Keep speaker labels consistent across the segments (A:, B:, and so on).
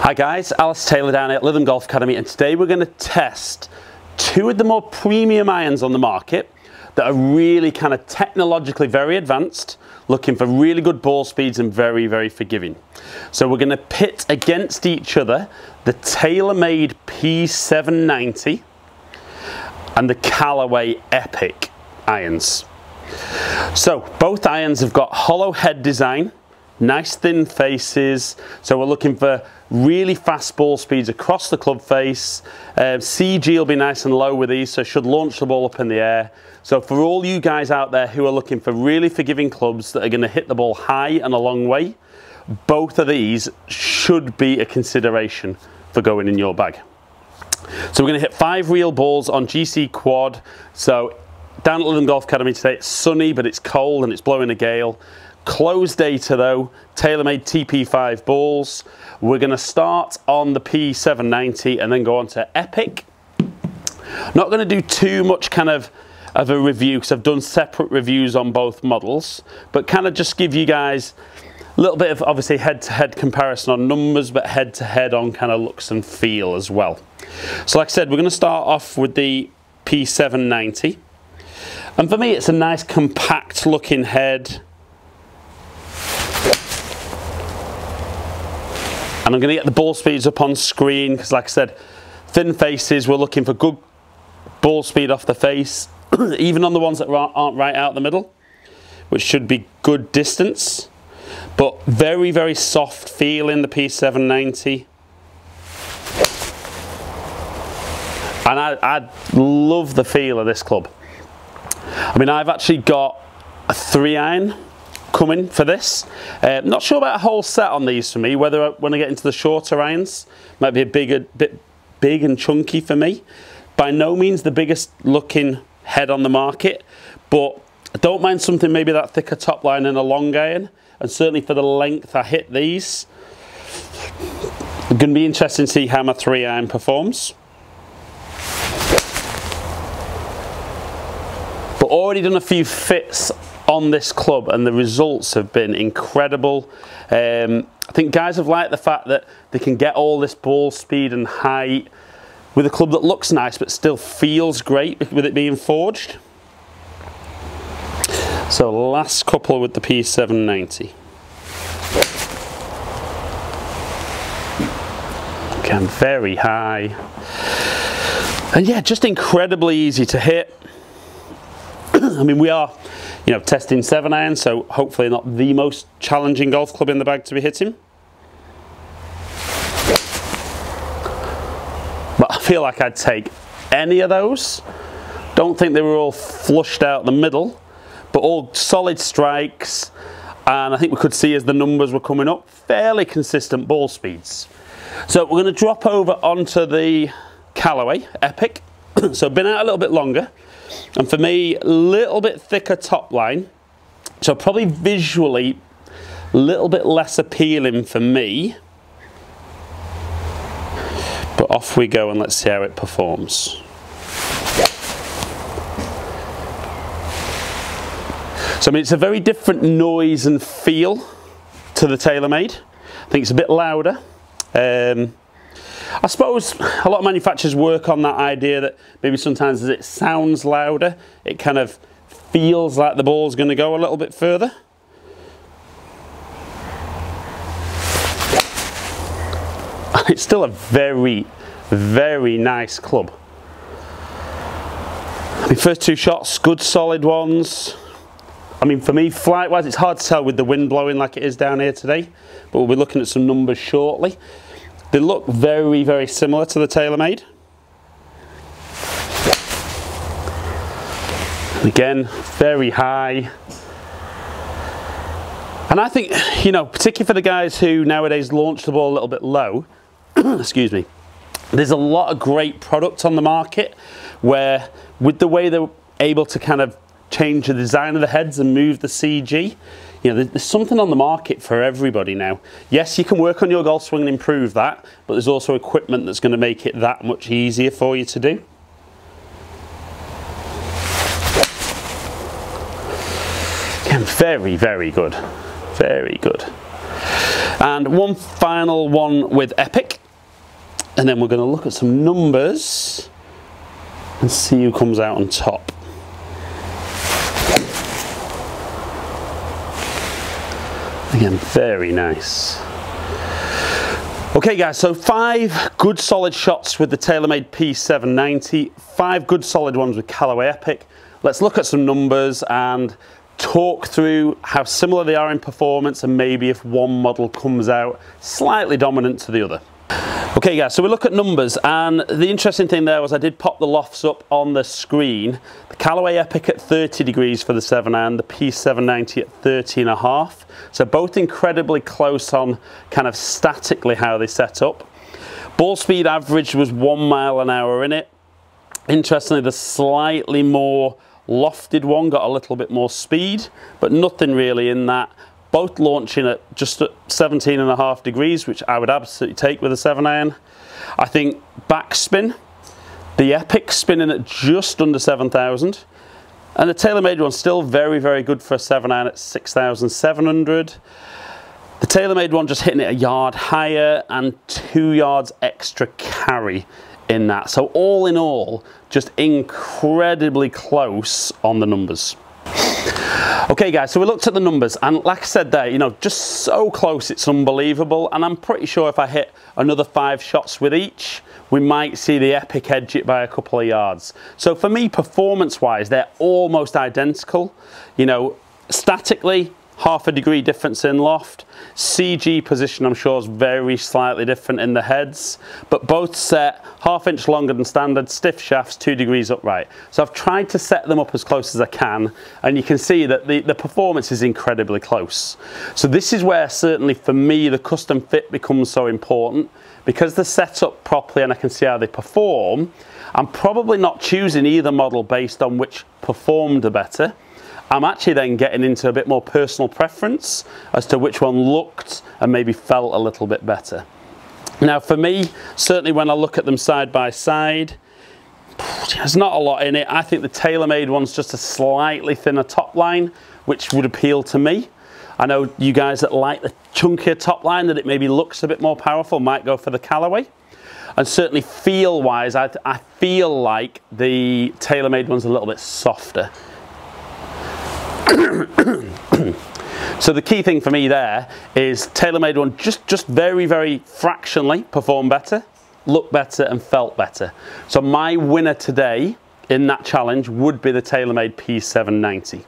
A: Hi guys, Alice Taylor down here at Lytham Golf Academy, and today we're going to test two of the more premium irons on the market that are really kind of technologically very advanced, looking for really good ball speeds and very forgiving. So we're going to pit against each other the TAYLORMADE P790 and the CALLAWAY Epic irons. So both irons have got hollow head design, nice thin faces, so we're looking for really fast ball speeds across the club face. CG will be nice and low with these, so should launch the ball up in the air. So for all you guys out there who are looking for really forgiving clubs that are going to hit the ball high and a long way, both of these should be a consideration for going in your bag. So we're going to hit 5 real balls on GC quad. So down at Lytham Golf Academy today, it's sunny but it's cold and it's blowing a gale. Closed data though, TAYLORMADE TP5 balls. We're going to start on the P790 and then go on to Epic. Not going to do too much kind of a review because I've done separate reviews on both models, but kind of just give you guys a little bit of obviously head-to-head comparison on numbers, but head-to-head on kind of looks and feel as well. So like I said, we're going to start off with the P790, and for me it's a nice compact looking head. And I'm going to get the ball speeds up on screen because, like I said, thin faces, we're looking for good ball speed off the face, even on the ones that aren't right out the middle, which should be good distance. But very soft feel in the P790. And I love the feel of this club. I mean, I've actually got a 3-iron coming for this. Not sure about a whole set on these for me, whether when I get into the shorter irons, might be a bit big and chunky for me. By no means the biggest looking head on the market, but I don't mind something maybe that thicker top line and a long iron, and certainly for the length I hit these. It's going to be interesting to see how my 3-iron performs. But already done a few fits on this club and the results have been incredible. I think guys have liked the fact that they can get all this ball speed and height with a club that looks nice but still feels great with it being forged. So last couple with the P790. Again, very high. And yeah, just incredibly easy to hit. I mean, we are, you know, testing 7-iron, so hopefully not the most challenging golf club in the bag to be hitting. But I feel like I'd take any of those. Don't think they were all flushed out the middle, but all solid strikes. And I think we could see as the numbers were coming up, fairly consistent ball speeds. So we're going to drop over onto the CALLAWAY Epic. So been out a little bit longer. And for me, a little bit thicker top line, so probably visually a little bit less appealing for me. But off we go and let's see how it performs. So I mean, it's a very different noise and feel to the TAYLORMADE. I think it's a bit louder. I suppose a lot of manufacturers work on that idea that maybe sometimes as it sounds louder, it kind of feels like the ball's going to go a little bit further. And it's still a very nice club. I mean, first 2 shots, good solid ones. I mean, for me, flight-wise, it's hard to tell with the wind blowing like it is down here today, but we'll be looking at some numbers shortly. They look very similar to the TAYLORMADE. Again, very high. And I think, you know, particularly for the guys who nowadays launch the ball a little bit low, excuse me, there's a lot of great product on the market where with the way they're able to kind of change the design of the heads and move the CG, you know, there's something on the market for everybody now. Yes, you can work on your golf swing and improve that, but there's also equipment that's going to make it that much easier for you to do. Again, very good. Very good. And one final one with Epic, and then we're going to look at some numbers and see who comes out on top. Again, very nice. Okay guys, so 5 good solid shots with the TAYLORMADE P790, 5 good solid ones with CALLAWAY Epic. Let's look at some numbers and talk through how similar they are in performance and maybe if one model comes out slightly dominant to the other. Okay guys, so we look at numbers, and the interesting thing there was I did pop the lofts up on the screen. The CALLAWAY Epic at 30 degrees for the 7-iron, the P790 at 30.5. So both incredibly close on kind of statically how they set up. Ball speed average was 1 mile an hour in it. Interestingly, the slightly more lofted one got a little bit more speed, but nothing really in that. Both launching at just at 17.5 degrees, which I would absolutely take with a 7-iron. I think backspin, the Epic spinning at just under 7,000. And the TAYLORMADE one's still very, very good for a 7-iron at 6,700. The TAYLORMADE one just hitting it a yard higher and 2 yards extra carry in that. So all in all, just incredibly close on the numbers. Okay guys, so we looked at the numbers, and like I said there, you know, just so close it's unbelievable, and I'm pretty sure if I hit another 5 shots with each, we might see the Epic edge it by a couple of yards. So for me, performance wise, they're almost identical. You know, statically, half a degree difference in loft. CG position, I'm sure, is very slightly different in the heads, but both set ½ inch longer than standard, stiff shafts, 2 degrees upright. So I've tried to set them up as close as I can, and you can see that the performance is incredibly close. So this is where certainly for me the custom fit becomes so important, because they're set up properly and I can see how they perform. I'm probably not choosing either model based on which performed the better. I'm actually then getting into a bit more personal preference as to which one looked and maybe felt a little bit better. Now for me, certainly when I look at them side by side, there's not a lot in it. I think the TAYLORMADE one's just a slightly thinner top line, which would appeal to me. I know you guys that like the chunkier top line, that it maybe looks a bit more powerful, might go for the CALLAWAY. And certainly feel wise, I feel like the TAYLORMADE one's a little bit softer. So the key thing for me there is TAYLORMADE one just very, very fractionally performed better, looked better and felt better. So my winner today in that challenge would be the TAYLORMADE P790.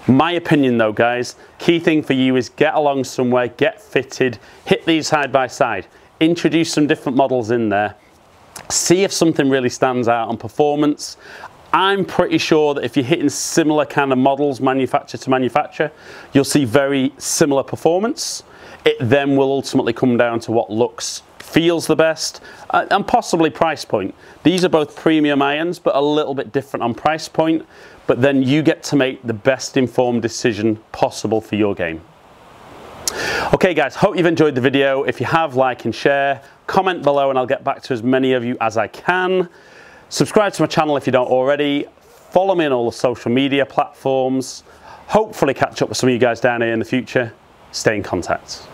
A: My opinion though guys, key thing for you is get along somewhere, get fitted, hit these side by side, introduce some different models in there, see if something really stands out on performance. I'm pretty sure that if you're hitting similar kind of models manufacturer to manufacturer, you'll see very similar performance. It then will ultimately come down to what looks, feels the best, and possibly price point. These are both premium irons, but a little bit different on price point, but then you get to make the best informed decision possible for your game. Okay guys, hope you've enjoyed the video. If you have, like and share, comment below and I'll get back to as many of you as I can. Subscribe to my channel if you don't already. Follow me on all the social media platforms. Hopefully catch up with some of you guys down here in the future. Stay in contact.